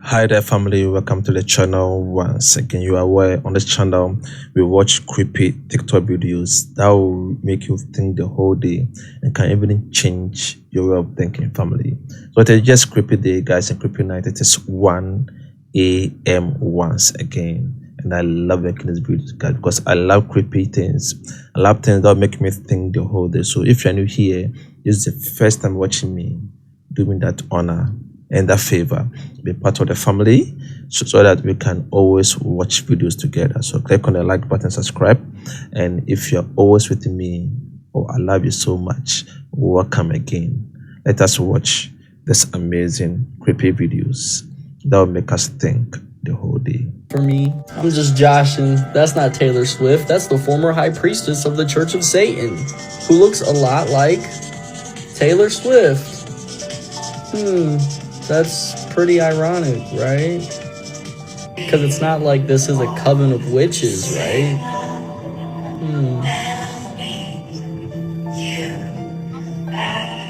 Hi there family, welcome to the channel. Once again, you are aware on this channel we watch creepy TikTok videos that will make you think the whole day and can even change your way of thinking, family. So it is just creepy day, guys, and creepy night. It is 1 a.m. once again, and I love making this video, guys, because I love creepy things. I love things that make me think the whole day. So if you're new here, this is the first time watching me, do me that honor and that favor, be part of the family so that we can always watch videos together. So click on the like button, subscribe, and if you're always with me, oh, I love you so much, welcome again. Let us watch this amazing creepy videos that will make us think the whole day. For me, I'm just joshing. That's not Taylor Swift. That's the former high priestess of the Church of Satan, who looks a lot like Taylor Swift. That's pretty ironic, right? Because it's not like this is a coven of witches, right?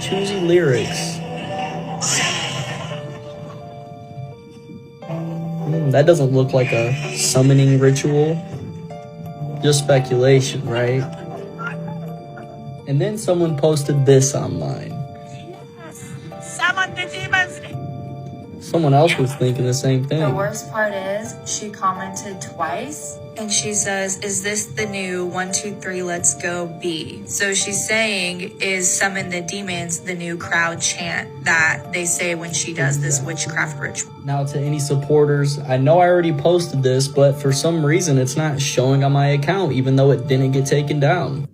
Choosy lyrics. That doesn't look like a summoning ritual. Just speculation, right? And then someone posted this online. Summon the demons! Someone else was thinking the same thing. The worst part is she commented twice and she says, is this the new 1, 2, 3, let's go B? So she's saying, is summon the demons the new crowd chant that they say when she does this witchcraft ritual? Now to any supporters, I know I already posted this, but for some reason it's not showing on my account even though it didn't get taken down.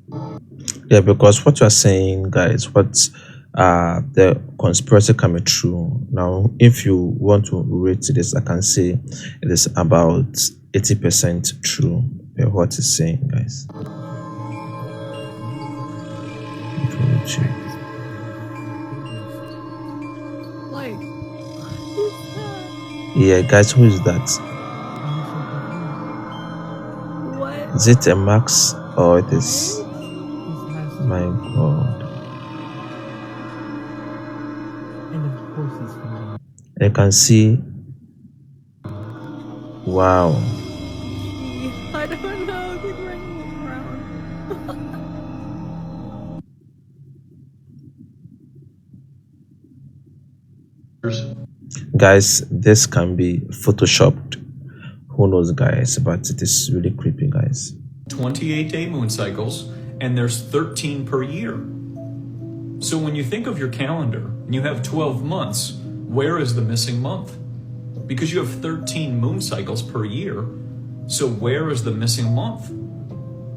Yeah, because what you're saying, guys, what's the conspiracy coming true. Now, if you want to rate this, I can say it is about 80% true what it's saying, guys. Yeah, guys, who is that? What? Is it a Max or it is? My God. You can see, wow. I don't know. It's like raining around. Guys, this can be photoshopped. Who knows, guys? But it is really creepy, guys. 28-day moon cycles, and there's 13 per year. So when you think of your calendar and you have 12 months, where is the missing month? Because you have 13 moon cycles per year, so where is the missing month?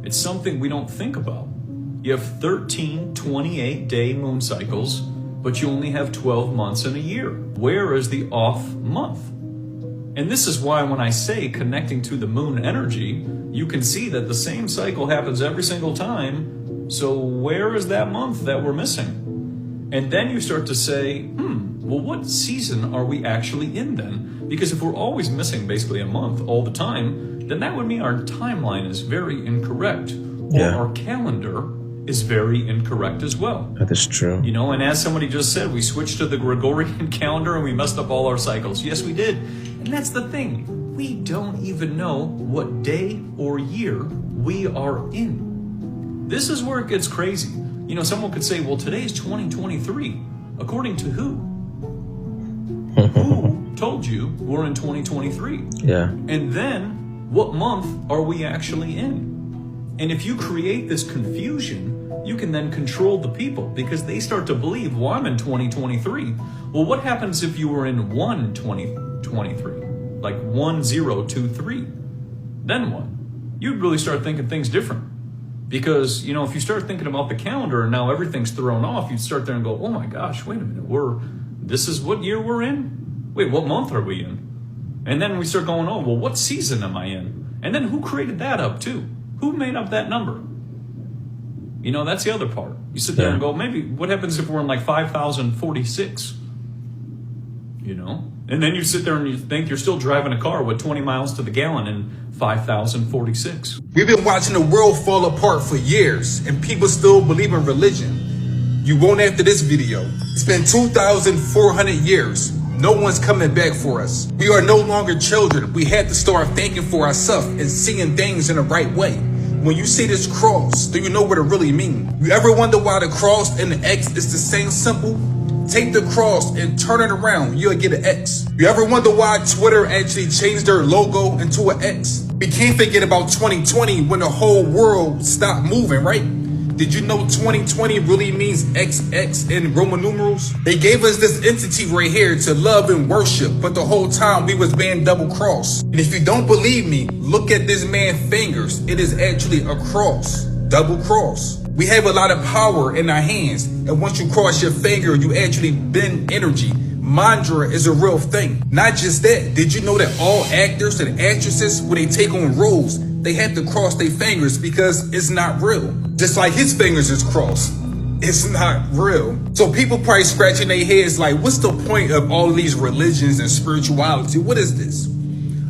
It's something we don't think about. You have 13 28-day moon cycles, but you only have 12 months in a year. Where is the off month? And this is why when I say connecting to the moon energy, you can see that the same cycle happens every single time. So where is that month that we're missing? And then you start to say, well, what season are we actually in then? Because if we're always missing basically a month all the time, then that would mean our timeline is very incorrect. Or our calendar is very incorrect as well. That is true. You know, and as somebody just said, we switched to the Gregorian calendar and we messed up all our cycles. Yes, we did. And that's the thing. We don't even know what day or year we are in. This is where it gets crazy. You know, someone could say, well, today's 2023. According to who? Who told you we're in 2023? Yeah. And then what month are we actually in? And if you create this confusion, you can then control the people because they start to believe, well, I'm in 2023. Well, what happens if you were in 2023? Like 1023? Then what? You'd really start thinking things different. Because, you know, if you start thinking about the calendar and now everything's thrown off, you'd start there and go, oh my gosh, wait a minute, this is what year we're in? Wait, what month are we in? And then we start going, oh, well, what season am I in? And then who created that up too? Who made up that number? You know, that's the other part. You sit there and go, maybe, what happens if we're in like 5,046? You know? And then you sit there and you think you're still driving a car with 20 miles to the gallon in 5,046. We've been watching the world fall apart for years, and people still believe in religion. You won't after this video. It's been 2,400 years. No one's coming back for us. We are no longer children. We had to start thinking for ourselves and seeing things in the right way. When you see this cross, do you know what it really means? You ever wonder why the cross and the X is the same symbol? Take the cross and turn it around, you'll get an X. You ever wonder why Twitter actually changed their logo into an X? We can't forget about 2020 when the whole world stopped moving, right? Did you know 2020 really means XX in Roman numerals? They gave us this entity right here to love and worship, but the whole time we was being double-crossed. And if you don't believe me, look at this man's fingers. It is actually a cross, double-cross. We have a lot of power in our hands, and once you cross your finger, you actually bend energy. Mantra is a real thing. Not just that, did you know that all actors and actresses, when they take on roles, they have to cross their fingers because it's not real. Just like his fingers is crossed. It's not real. So people probably scratching their heads like, what's the point of all of these religions and spirituality? What is this?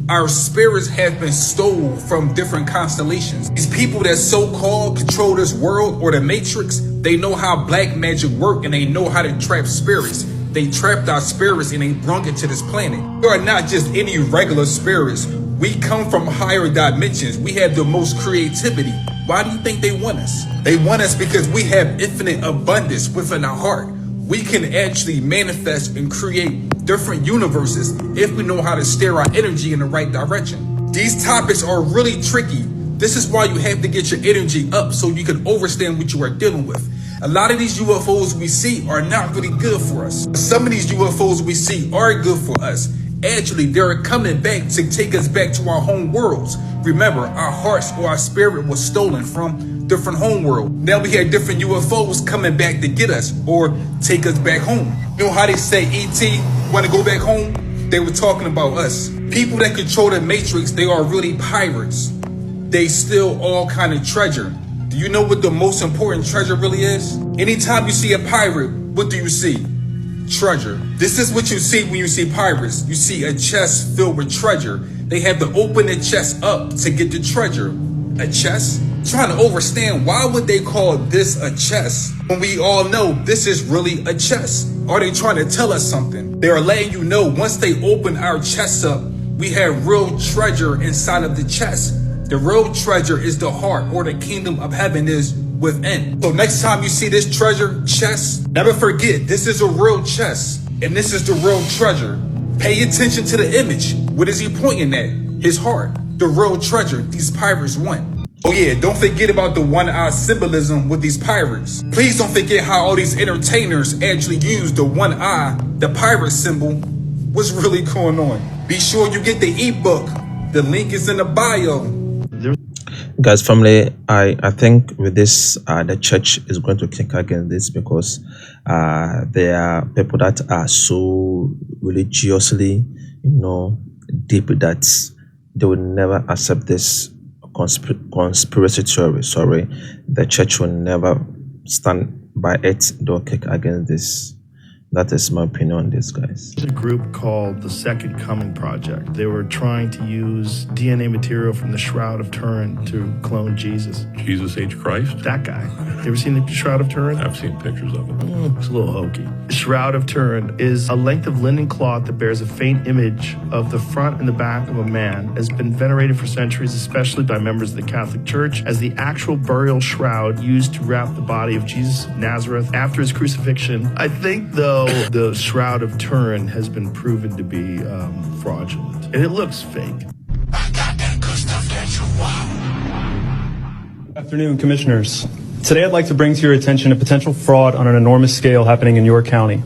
Our spirits have been stolen from different constellations. These people that so-called control this world or the Matrix, they know how black magic work and they know how to trap spirits. They trapped our spirits and they brung it to this planet. We are not just any regular spirits. We come from higher dimensions. We have the most creativity. Why do you think they want us? They want us because we have infinite abundance within our heart. We can actually manifest and create different universes if we know how to steer our energy in the right direction. These topics are really tricky. This is why you have to get your energy up so you can understand what you are dealing with. A lot of these UFOs we see are not really good for us. Some of these UFOs we see are good for us. Actually, they're coming back to take us back to our home worlds. Remember, our hearts or our spirit was stolen from different home world. Now we have different UFOs coming back to get us or take us back home. You know how they say ET want to go back home? They were talking about us. People that control the Matrix, they are really pirates. They steal all kind of treasure. Do you know what the most important treasure really is? Anytime you see a pirate, what do you see? Treasure. This is what you see when you see pirates. You see a chest filled with treasure. They have to open the chest up to get the treasure. A chest? Trying to understand why would they call this a chest when we all know this is really a chest? Are they trying to tell us something? They are letting you know once they open our chests up, we have real treasure inside of the chest. The real treasure is the heart or the kingdom of heaven is within. So next time you see this treasure chest, never forget this is a real chest and this is the real treasure. Pay attention to the image. What is he pointing at? His heart. The real treasure these pirates want. Oh yeah, don't forget about the one-eye symbolism with these pirates. Please don't forget how all these entertainers actually use the one eye, the pirate symbol. What's really going on? Be sure you get the ebook. The link is in the bio. Guys, family, I think with this the church is going to kick against this because there are people that are so religiously deep that they will never accept this conspiracy theory. The church will never stand by it. They'll kick against this. That is my opinion on this, guys. There's a group called the Second Coming Project. They were trying to use DNA material from the Shroud of Turin to clone Jesus. Jesus H. Christ? That guy. You ever seen the Shroud of Turin? I've seen pictures of it. It's a little hokey. The Shroud of Turin is a length of linen cloth that bears a faint image of the front and the back of a man. It has been venerated for centuries, especially by members of the Catholic Church, as the actual burial shroud used to wrap the body of Jesus of Nazareth after his crucifixion. I think, though, the Shroud of Turin has been proven to be fraudulent, and it looks fake. Good afternoon, Commissioners. Today I'd like to bring to your attention a potential fraud on an enormous scale happening in your county.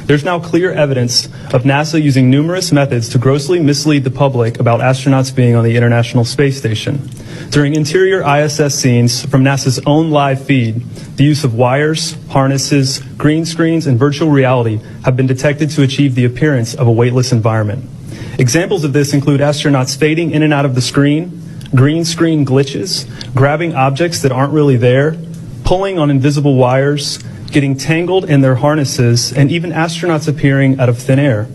There's now clear evidence of NASA using numerous methods to grossly mislead the public about astronauts being on the International Space Station. During interior ISS scenes from NASA's own live feed, the use of wires, harnesses, green screens, and virtual reality have been detected to achieve the appearance of a weightless environment. Examples of this include astronauts fading in and out of the screen, green screen glitches, grabbing objects that aren't really there, pulling on invisible wires, getting tangled in their harnesses, and even astronauts appearing out of thin air.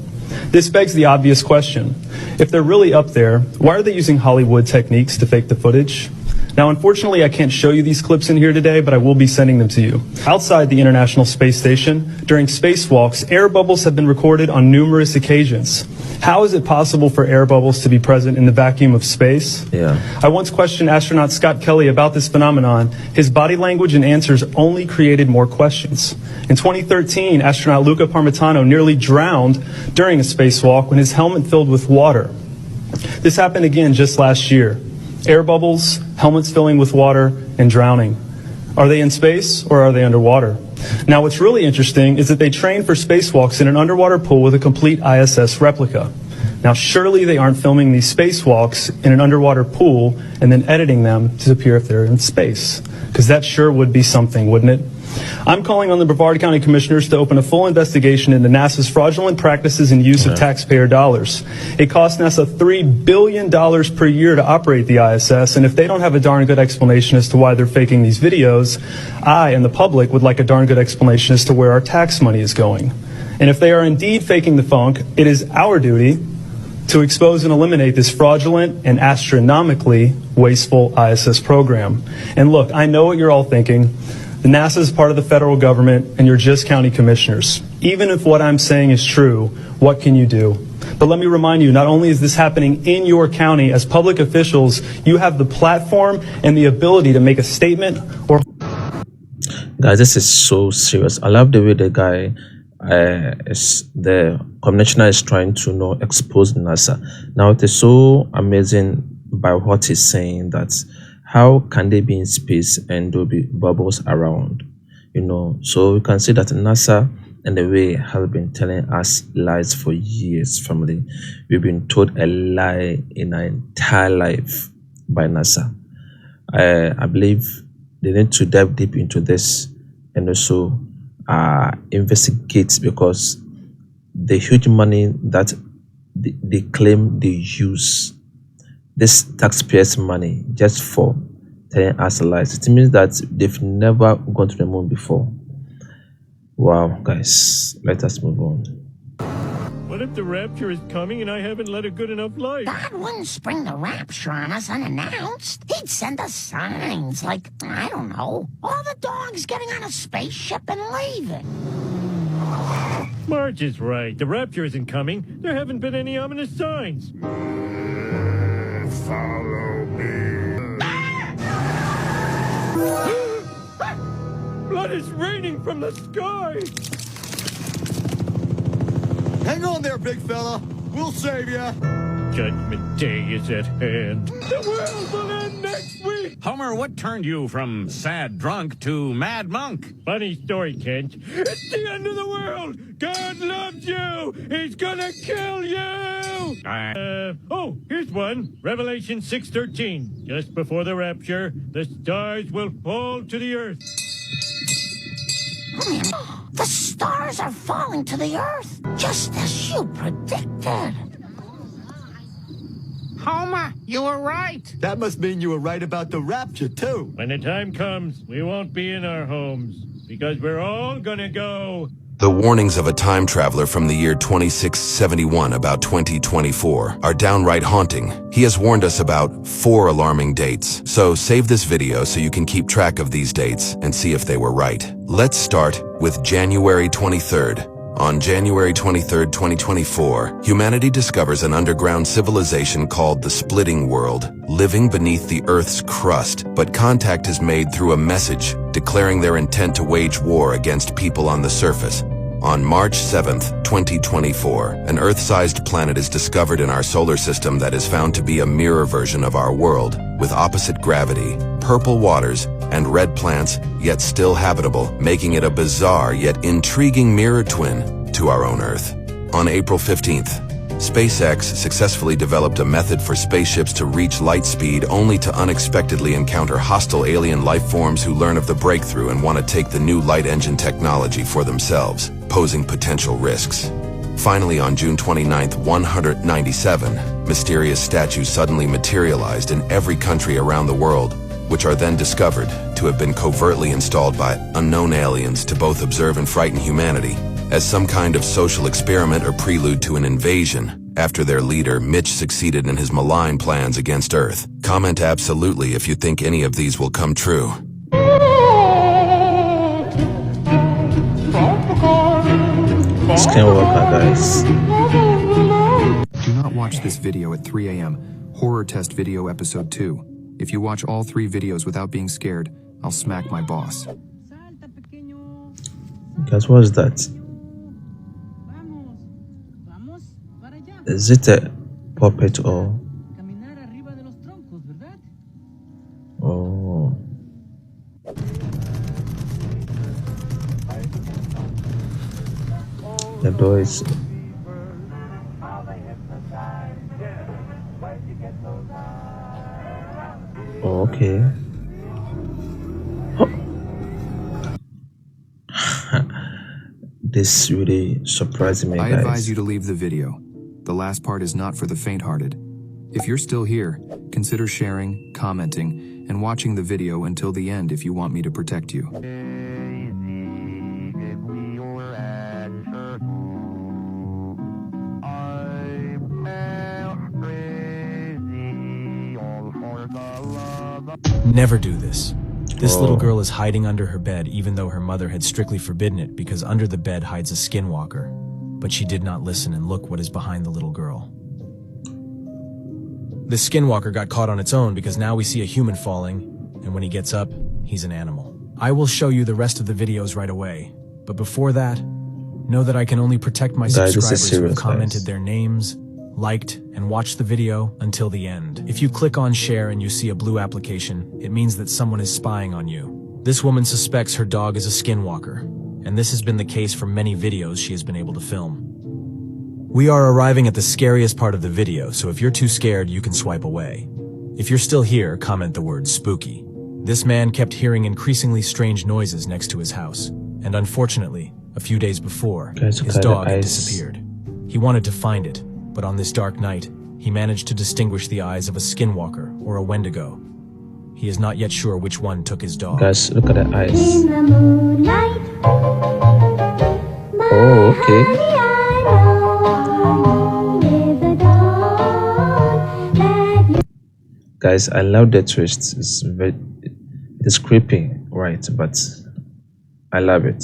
This begs the obvious question. If they're really up there, why are they using Hollywood techniques to fake the footage? Now, unfortunately, I can't show you these clips in here today, but I will be sending them to you. Outside the International Space Station, during spacewalks, air bubbles have been recorded on numerous occasions. How is it possible for air bubbles to be present in the vacuum of space? Yeah. I once questioned astronaut Scott Kelly about this phenomenon. His body language and answers only created more questions. In 2013, astronaut Luca Parmitano nearly drowned during a spacewalk when his helmet filled with water. This happened again just last year. Air bubbles, helmets filling with water, and drowning. Are they in space or are they underwater? Now, what's really interesting is that they train for spacewalks in an underwater pool with a complete ISS replica. Now, surely they aren't filming these spacewalks in an underwater pool and then editing them to appear if they're in space, because that sure would be something, wouldn't it? I'm calling on the Brevard County Commissioners to open a full investigation into NASA's fraudulent practices and use of taxpayer dollars. It costs NASA $3 billion per year to operate the ISS, and if they don't have a darn good explanation as to why they're faking these videos, I and the public would like a darn good explanation as to where our tax money is going. And if they are indeed faking the funk, it is our duty to expose and eliminate this fraudulent and astronomically wasteful ISS program. And look, I know what you're all thinking. The NASA is part of the federal government, and you're just county commissioners. Even if what I'm saying is true, what can you do? But let me remind you, not only is this happening in your county, as public officials, you have the platform and the ability to make a statement or... Guys, this is so serious. I love the way the guy, the commissioner is trying to expose NASA. Now, it is so amazing by what he's saying that how can they be in space and there'll be bubbles around? So you can see that NASA and the way has been telling us lies for years, family. We've been told a lie in our entire life by NASA. I believe they need to dive deep into this and also investigate, because the huge money that they claim they use, this taxpayers' money, just for telling us lies. It means that they've never gone to the moon before. Wow, guys, let us move on. What if the rapture is coming and I haven't led a good enough life? God wouldn't spring the rapture on us unannounced. He'd send us signs like, I don't know, all the dogs getting on a spaceship and leaving. Marge is right. The rapture isn't coming. There haven't been any ominous signs. Follow me. Blood is raining from the sky. Hang on there, big fella. We'll save ya. Judgment Day is at hand. The world will end next week. Homer, what turned you from sad drunk to mad monk? Funny story, Kent. It's the end of the world. God loves you. He's gonna kill you. Oh, here's one. Revelation 6:13. Just before the rapture, the stars will fall to the earth. The stars are falling to the earth, just as you predicted. Homer, you were right. That must mean you were right about the rapture, too. When the time comes, we won't be in our homes, because we're all gonna go. The warnings of a time traveler from the year 2671 about 2024 are downright haunting. He has warned us about 4 alarming dates. So save this video so you can keep track of these dates and see if they were right. Let's start with January 23rd. On January 23rd, 2024, humanity discovers an underground civilization called the Splitting World, living beneath the Earth's crust, but contact is made through a message declaring their intent to wage war against people on the surface. On March 7th, 2024, an Earth-sized planet is discovered in our solar system that is found to be a mirror version of our world, with opposite gravity, purple waters, and red plants, yet still habitable, making it a bizarre yet intriguing mirror twin to our own Earth. On April 15th, SpaceX successfully developed a method for spaceships to reach light speed only to unexpectedly encounter hostile alien life forms who learn of the breakthrough and want to take the new light engine technology for themselves, posing potential risks. Finally, on June 29th, 197, mysterious statues suddenly materialized in every country around the world, which are then discovered to have been covertly installed by unknown aliens to both observe and frighten humanity. As some kind of social experiment or prelude to an invasion, after their leader, Mitch, succeeded in his malign plans against Earth. Comment absolutely if you think any of these will come true. Skinwalker, guys. Do not watch this video at 3 a.m. Horror Test Video Episode 2. If you watch all 3 videos without being scared, I'll smack my boss. Guys, what is that? Is it a puppet or? Oh. The door is. Oh, okay. This really surprised me, guys. I advise you to leave the video. The last part is not for the faint-hearted. If you're still here, consider sharing, commenting, and watching the video until the end if you want me to protect you. Never do this. This little girl is hiding under her bed even though her mother had strictly forbidden it because under the bed hides a skinwalker. But she did not listen and look what is behind the little girl. The skinwalker got caught on its own because now we see a human falling, and when he gets up, he's an animal. I will show you the rest of the videos right away, but before that, know that I can only protect my subscribers who have commented their names, liked, and watched the video until the end. If you click on share and you see a blue application, it means that someone is spying on you. This woman suspects her dog is a skinwalker, and this has been the case for many videos she has been able to film. We are arriving at the scariest part of the video, so if you're too scared, you can swipe away. If you're still here, comment the word spooky. This man kept hearing increasingly strange noises next to his house, and unfortunately, a few days before, his dog had disappeared. He wanted to find it, but on this dark night, he managed to distinguish the eyes of a skinwalker or a wendigo. He is not yet sure which one took his dog. Guys, look at the eyes. Oh, okay. Guys, I love the twist. It's creepy, right? But I love it.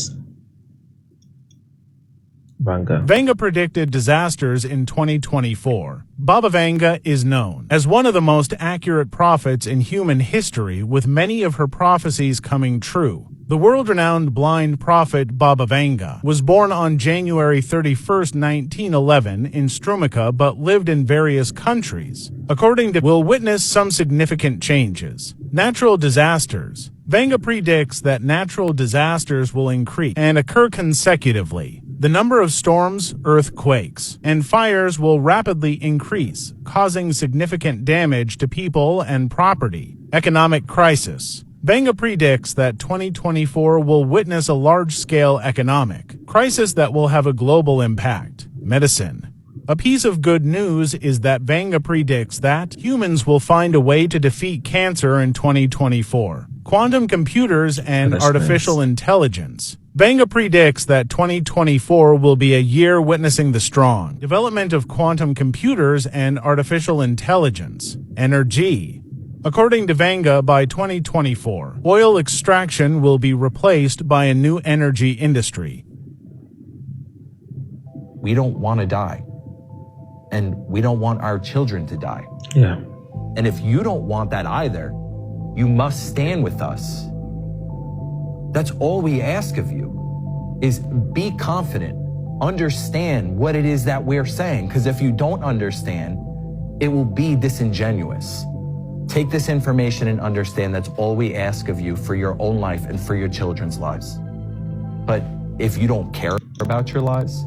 Vanga. Vanga predicted disasters in 2024. Baba Vanga is known as one of the most accurate prophets in human history, with many of her prophecies coming true. The world-renowned blind prophet Baba Vanga was born on January 31st, 1911 in Strumica, but lived in various countries. According to will witness some significant changes. Natural disasters. Vanga predicts that natural disasters will increase and occur consecutively. The number of storms, earthquakes, and fires will rapidly increase, causing significant damage to people and property. Economic crisis. Vanga predicts that 2024 will witness a large-scale economic crisis that will have a global impact. Medicine. A piece of good news is that Vanga predicts that humans will find a way to defeat cancer in 2024. Quantum computers and artificial intelligence. Vanga predicts that 2024 will be a year witnessing the strong development of quantum computers and artificial intelligence. Energy. According to Vanga, by 2024, oil extraction will be replaced by a new energy industry. We don't want to die. And we don't want our children to die. Yeah. And if you don't want that either, you must stand with us. That's all we ask of you, is be confident, understand what it is that we're saying, because if you don't understand, it will be disingenuous. Take this information and understand that's all we ask of you for your own life and for your children's lives. But if you don't care about your lives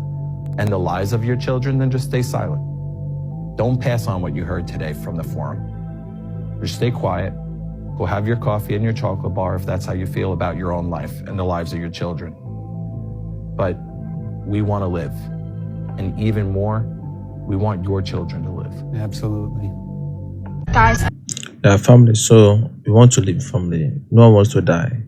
and the lives of your children, then just stay silent. Don't pass on what you heard today from the forum. Just stay quiet. Go have your coffee and your chocolate bar if that's how you feel about your own life and the lives of your children. But we want to live. And even more, we want your children to live. Absolutely. Guys. They are family, so we want to live family. No one wants to die.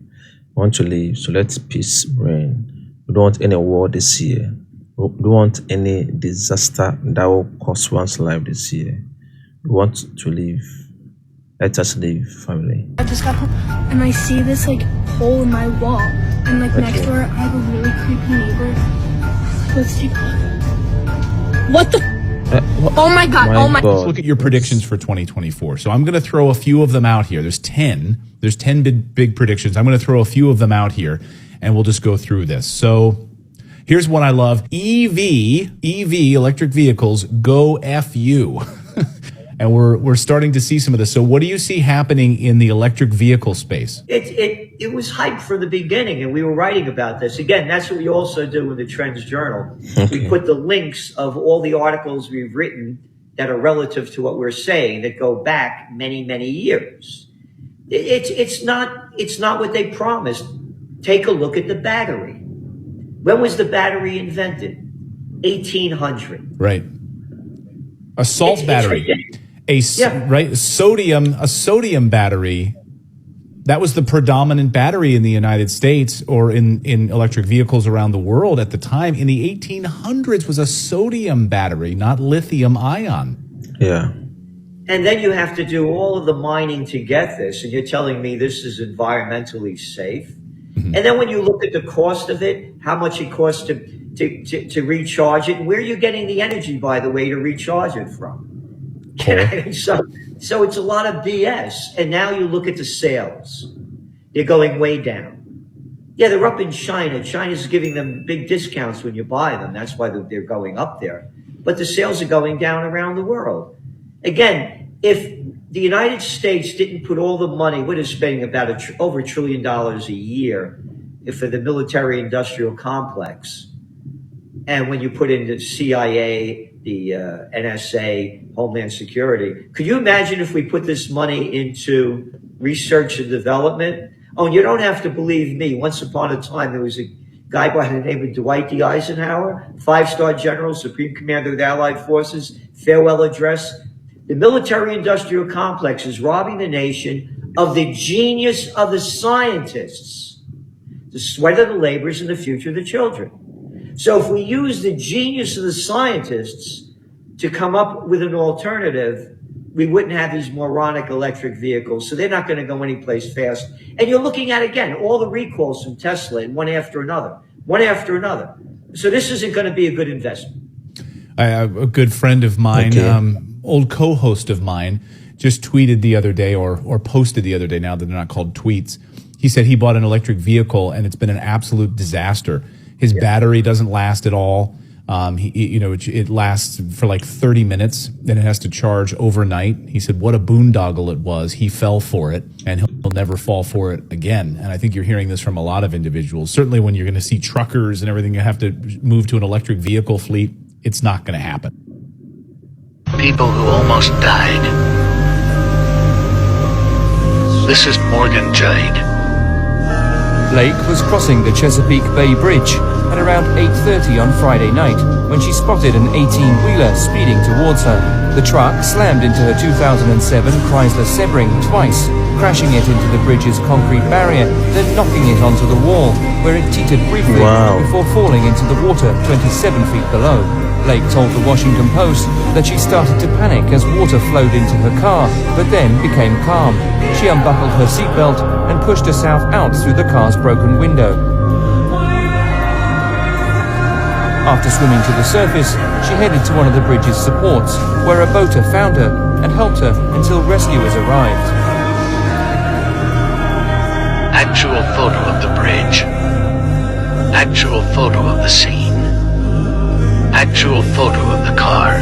We want to live, so let peace reign. We don't want any war this year. We don't want any disaster that will cost one's life this year. We want to live. Let us live, family. I just got home and I see this like hole in my wall, and like next door I have a really creepy neighbor. Let's take a look. What the? Oh my god! Oh my! Let's look at your predictions for 2024. So I'm going to throw a few of them out here. There's 10. There's 10 big predictions. I'm going to throw a few of them out here, and we'll just go through this. So here's one I love: EV, electric vehicles, go F you. And we're starting to see some of this. So what do you see happening in the electric vehicle space? It was hype from the beginning, and we were writing about this. Again, that's what we also do in the Trends Journal. We put the links of all the articles we've written that are relative to what we're saying that go back many, many years. It's not what they promised. Take a look at the battery. When was the battery invented? 1800. Right. A salt battery. A sodium battery. That was the predominant battery in the United States or in electric vehicles around the world at the time. In the 1800s was a sodium battery, not lithium ion. Yeah. And then you have to do all of the mining to get this, and you're telling me this is environmentally safe. Mm-hmm. And then when you look at the cost of it, how much it costs to recharge it, and where you're getting the energy, by the way, to recharge it from. So it's a lot of BS. And now you look at the sales. They're going way down. Yeah, they're up in China. China's giving them big discounts when you buy them. That's why they're going up there. But the sales are going down around the world. Again, if the United States didn't put all the money, we're spending about over $1 trillion a year for the military-industrial complex. And when you put in the CIA, the NSA, Homeland Security, could you imagine if we put this money into research and development? Oh, and you don't have to believe me. Once upon a time, there was a guy by the name of Dwight D. Eisenhower, 5-star general, Supreme Commander of the Allied Forces, farewell address. The military-industrial complex is robbing the nation of the genius of the scientists, the sweat of the laborers, and the future of the children. So if we use the genius of the scientists to come up with an alternative, we wouldn't have these moronic electric vehicles. So they're not going to go anyplace fast. And you're looking at, again, all the recalls from Tesla, and one after another. So this isn't going to be a good investment. A good friend of mine, old co-host of mine, just tweeted the other day or posted the other day, now that they're not called tweets. He said he bought an electric vehicle and it's been an absolute disaster. His battery doesn't last at all. It lasts for like 30 minutes, then it has to charge overnight. He said, what a boondoggle it was. He fell for it, and he'll never fall for it again. And I think you're hearing this from a lot of individuals. Certainly when you're going to see truckers and everything, you have to move to an electric vehicle fleet. It's not going to happen. People who almost died. This is Morgan Jade. Blake was crossing the Chesapeake Bay Bridge at around 8:30 on Friday night when she spotted an 18-wheeler speeding towards her. The truck slammed into her 2007 Chrysler Sebring twice, crashing it into the bridge's concrete barrier, then knocking it onto the wall, where it teetered briefly before falling into the water 27 feet below. Blake told the Washington Post that she started to panic as water flowed into her car, but then became calm. She unbuckled her seatbelt and pushed herself out through the car's broken window. After swimming to the surface, she headed to one of the bridge's supports, where a boater found her and helped her until rescuers arrived. Actual photo of the bridge. Actual photo of the scene. Actual photo of the car.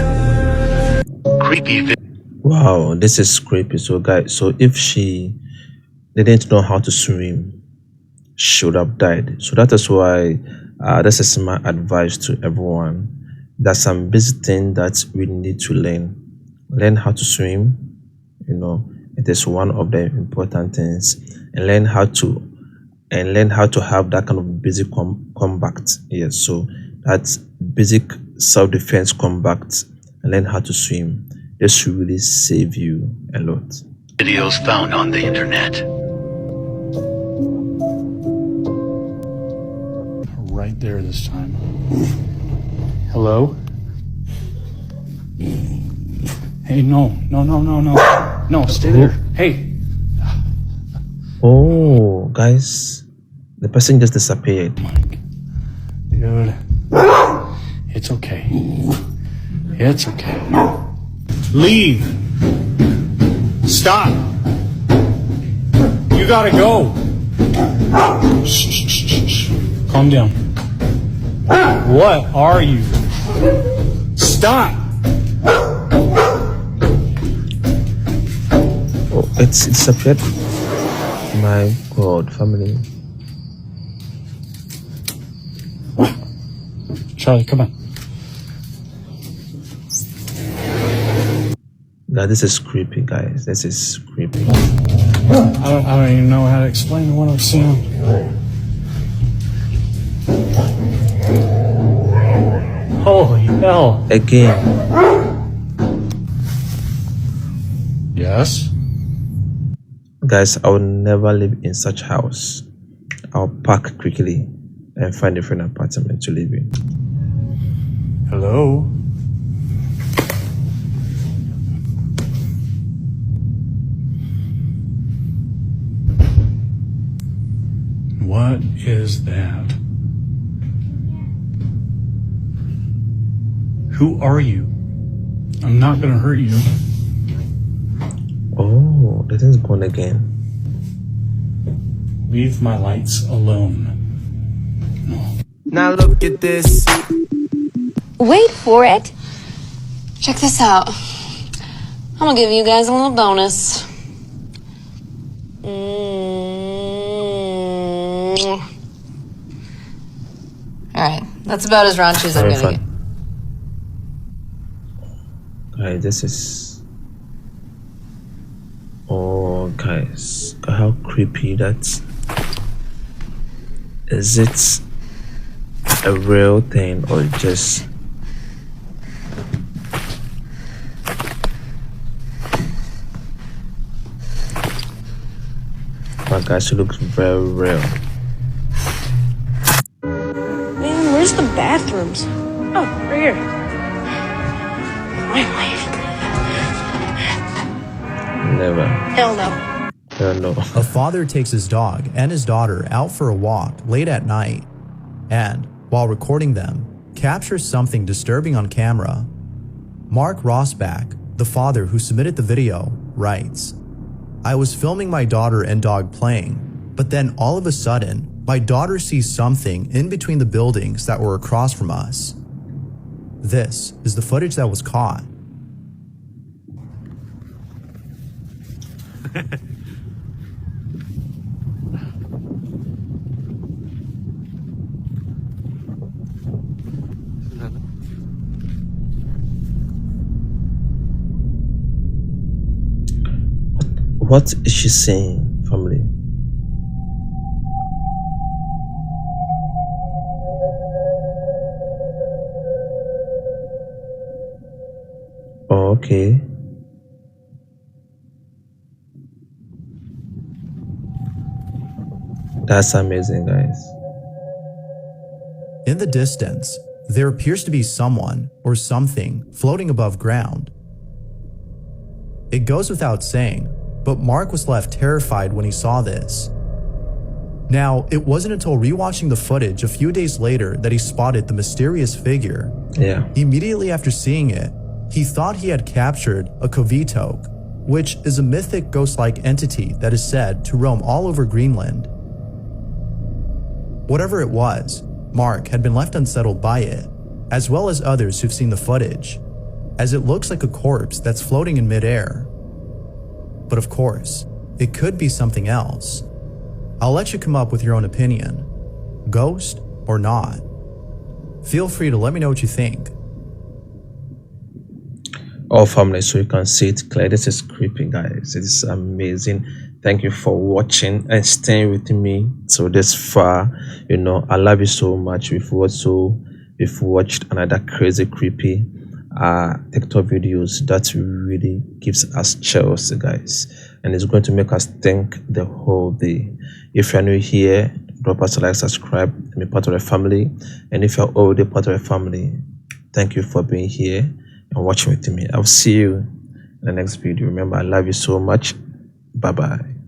Creepy. Wow, this is creepy. So guys, so if she didn't know how to swim, she would have died. So that is why this is my advice to everyone. There's some basic things that we need to learn how to swim. It is one of the important things, and learn how to have that kind of basic combat. Yes, so that's basic self-defense combat, and learn how to swim. This will really save you a lot. Videos found on the internet. Right there this time. Hello? Hey, no, stay there. Hey. Oh, guys, the person just disappeared. Dude, it's okay. It's okay. Leave. Stop. You gotta go. Shh. Calm down. What are you? Stop. Oh, it's disappeared. My God, family. Charlie, come on. Now this is creepy, guys. This is creepy. I don't even know how to explain what I'm seeing. Holy hell. Again. Yes? Guys, I will never live in such house. I'll pack quickly and find a different apartment to live in. Hello? What is that? Who are you? I'm not gonna hurt you. Oh, the thing's gone again. Leave my lights alone. Now look at this. Wait for it. Check this out. I'm gonna give you guys a little bonus. Alright, that's about as raunchy as I'm gonna get. Guys, this is... Oh, guys. How creepy that... Is it a real thing or just... But guys, it looks very real. Man, where's the bathrooms? Oh, right here. Never. Hell no. Hell no. A father takes his dog and his daughter out for a walk late at night and, while recording them, captures something disturbing on camera. Mark Rossback, the father who submitted the video, writes, "I was filming my daughter and dog playing, but then all of a sudden, my daughter sees something in between the buildings that were across from us. This is the footage that was caught." What is she saying, family? Oh, okay. That's amazing, guys. In the distance, there appears to be someone or something floating above ground. It goes without saying, but Mark was left terrified when he saw this. Now, it wasn't until rewatching the footage a few days later that he spotted the mysterious figure. Yeah. Immediately after seeing it, he thought he had captured a Kovitok, which is a mythic ghost-like entity that is said to roam all over Greenland. Whatever it was, Mark had been left unsettled by it, as well as others who've seen the footage, as it looks like a corpse that's floating in midair. But of course, it could be something else. I'll let you come up with your own opinion, ghost or not. Feel free to let me know what you think. Oh, family, so you can see it clear. This is creepy, guys. It is amazing. Thank you for watching and staying with me so this far. You know, I love you so much. We've watched another crazy creepy TikTok videos that really gives us chills, guys, and it's going to make us think the whole day. If you're new here, drop us a like, subscribe, and be part of the family. And if you're already part of the family, Thank you for being here and watching with me. I'll see you in the next video. Remember, I love you so much. Bye bye.